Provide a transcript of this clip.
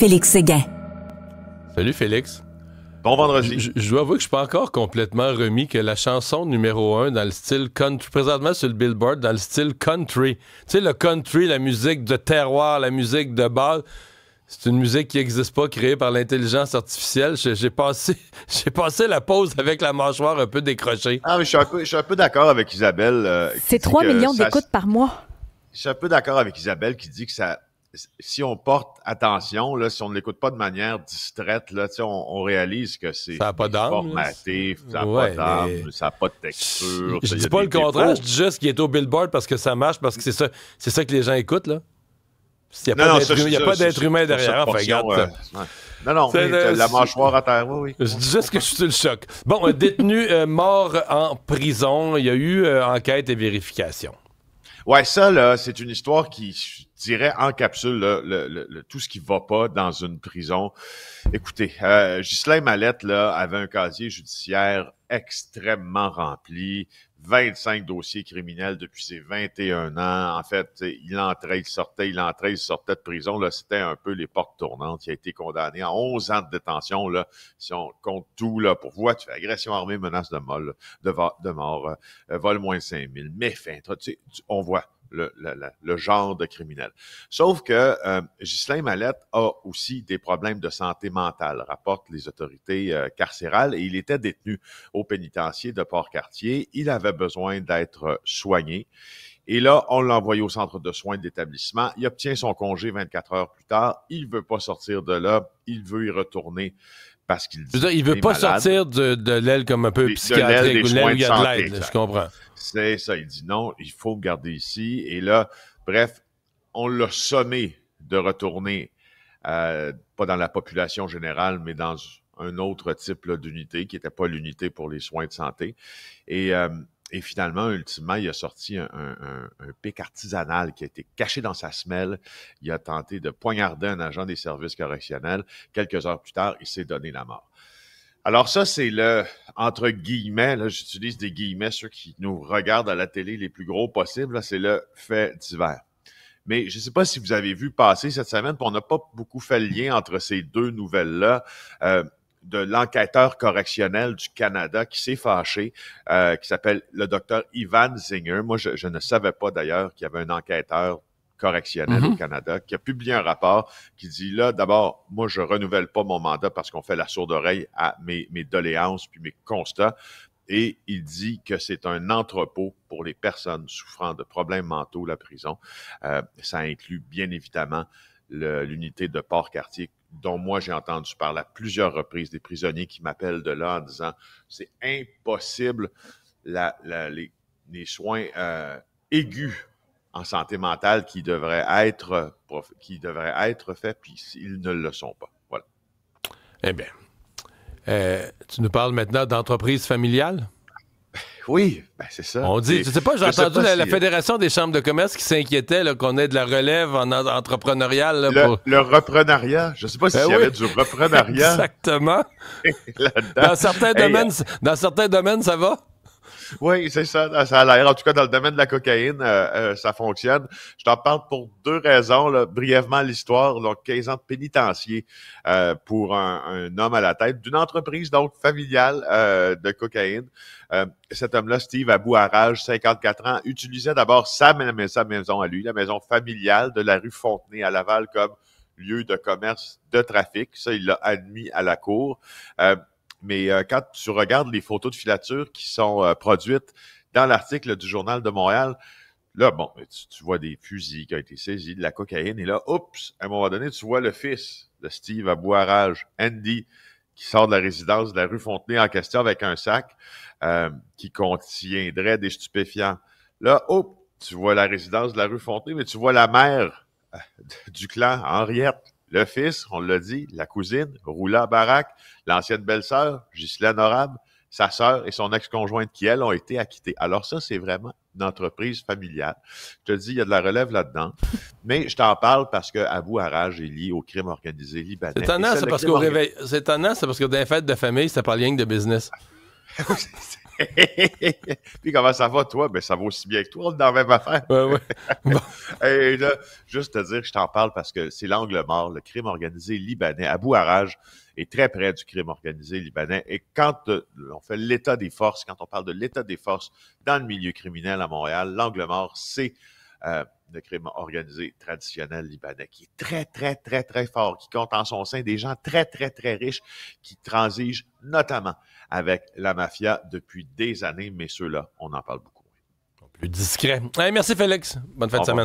Félix Séguin. Salut Félix. Bon vendredi. Je dois avouer que je suis pas encore complètement remis que la chanson numéro 1 dans le style country, présentement sur le Billboard, dans le style country. Tu sais, le country, la musique de terroir, la musique de base, c'est une musique qui n'existe pas, créée par l'intelligence artificielle. J'ai passé la pause avec la mâchoire un peu décrochée. Ah, mais je suis un peu d'accord avec Isabelle. C'est 3 millions d'écoutes par mois. Je suis un peu d'accord avec Isabelle qui dit que ça... Si on porte attention, là, si on ne l'écoute pas de manière distraite, là, on réalise que c'est formaté, ça n'a pas d'âme, ça n'a pas de texture. Je dis pas le contraire, je dis juste qu'il est au Billboard parce que ça marche, parce que c'est ça que les gens écoutent, là. Il n'y a pas d'être humain derrière. Enfin, regarde. Non, la mâchoire à terre, oui. Je dis juste que je suis sur le choc. Bon, un détenu mort en prison, il y a eu enquête et vérification. Ouais, ça, là, c'est une histoire qui, je dirais, encapsule tout ce qui va pas dans une prison. Écoutez, Ghislain Mallette, là, avait un casier judiciaire extrêmement rempli, 25 dossiers criminels depuis ses 21 ans. En fait, il entrait, il sortait de prison. Là, c'était un peu les portes tournantes. Il a été condamné à 11 ans de détention, là, si on compte tout, là, pour voiture, agression armée, menace de mort, vol moins de 5 000, méfaits, on voit le genre de criminel. Sauf que Ghislain Mallette a aussi des problèmes de santé mentale, rapportent les autorités carcérales, et il était détenu au pénitencier de Port-Cartier. Il avait besoin d'être soigné. Et là, on l'a envoyé au centre de soins de l'établissement. Il obtient son congé 24 heures plus tard. Il veut pas sortir de là. Il veut y retourner parce qu'il dit il veut pas sortir de l'aile comme un peu psychiatrique, ou l'aile où il y a de l'aide, je comprends. C'est ça, il dit non, il faut me garder ici. Et là, bref, on l'a sommé de retourner, pas dans la population générale, mais dans un autre type là, d'unité, qui n'était pas l'unité pour les soins de santé. Et finalement, ultimement, il a sorti un pic artisanal qui a été caché dans sa semelle. Il a tenté de poignarder un agent des services correctionnels. Quelques heures plus tard, il s'est donné la mort. Alors ça, c'est le, entre guillemets, là, j'utilise des guillemets, ceux qui nous regardent à la télé les plus gros possibles, là, c'est le fait divers. Mais je ne sais pas si vous avez vu passer cette semaine, puis on n'a pas beaucoup fait le lien entre ces deux nouvelles-là, de l'enquêteur correctionnel du Canada qui s'est fâché, qui s'appelle le docteur Ivan Zinger. Moi, je ne savais pas d'ailleurs qu'il y avait un enquêteur correctionnel au Canada, qui a publié un rapport qui dit, là, d'abord, moi, je renouvelle pas mon mandat parce qu'on fait la sourde oreille à mes doléances puis mes constats. Et il dit que c'est un entrepôt pour les personnes souffrant de problèmes mentaux, la prison. Ça inclut bien évidemment l'unité de Port-Cartier, dont moi j'ai entendu parler à plusieurs reprises, des prisonniers qui m'appellent de là en disant c'est impossible les soins aigus en santé mentale qui devraient être faits, puis ils ne le sont pas. Voilà. Eh bien, tu nous parles maintenant d'entreprise familiale? Oui, ben c'est ça. On dit, je sais pas, j'ai entendu la Fédération des chambres de commerce qui s'inquiétait là, qu'on ait de la relève en entrepreneurial. Là, le reprenariat, je sais pas s'il y avait du reprenariat. Exactement. Dans certains domaines, ça va? Oui, c'est ça. Ça a l'air. En tout cas, dans le domaine de la cocaïne, ça fonctionne. Je t'en parle pour deux raisons. Là. Brièvement, l'histoire. Donc, 15 ans de pénitencier pour un homme à la tête d'une entreprise donc familiale de cocaïne. Cet homme-là, Steve Abou Harraj, 54 ans, utilisait d'abord sa maison à lui, la maison familiale de la rue Fontenay à Laval comme lieu de commerce de trafic. Ça, il l'a admis à la cour. Mais quand tu regardes les photos de filature qui sont produites dans l'article du Journal de Montréal, là, bon, tu vois des fusils qui ont été saisis, de la cocaïne, et là, oups, à un moment donné, tu vois le fils de Steve Abou Harraj, Andy, qui sort de la résidence de la rue Fontenay en question avec un sac qui contiendrait des stupéfiants. Là, hop, tu vois la résidence de la rue Fontenay, mais tu vois la mère du clan, Henriette. Le fils, on l'a dit, la cousine, Roula Barak, l'ancienne belle-sœur, Ghislaine Honorable, sa sœur et son ex-conjointe qui, elles, ont été acquittées. Alors ça, c'est vraiment une entreprise familiale. Je te dis, il y a de la relève là-dedans. Mais je t'en parle parce que Abou Harraj est lié au crime organisé libanais. C'est étonnant, c'est parce que dans les fêtes de famille, ça parle rien que de business. Puis comment ça va, toi? Ben, ça va aussi bien que toi, on est dans la même affaire. Ouais. Bon. Et là, juste te dire, je t'en parle parce que c'est l'angle mort, le crime organisé libanais. Abu Araj est très près du crime organisé libanais. Et quand on fait l'état des forces, quand on parle de l'état des forces dans le milieu criminel à Montréal, l'angle mort, c'est le crime organisé traditionnel libanais, qui est très, très, très, très fort, qui compte en son sein des gens très, très, très riches, qui transigent notamment avec la mafia depuis des années, mais ceux-là, on en parle beaucoup. Plus discret. Hey, merci Félix. Bonne fin de semaine.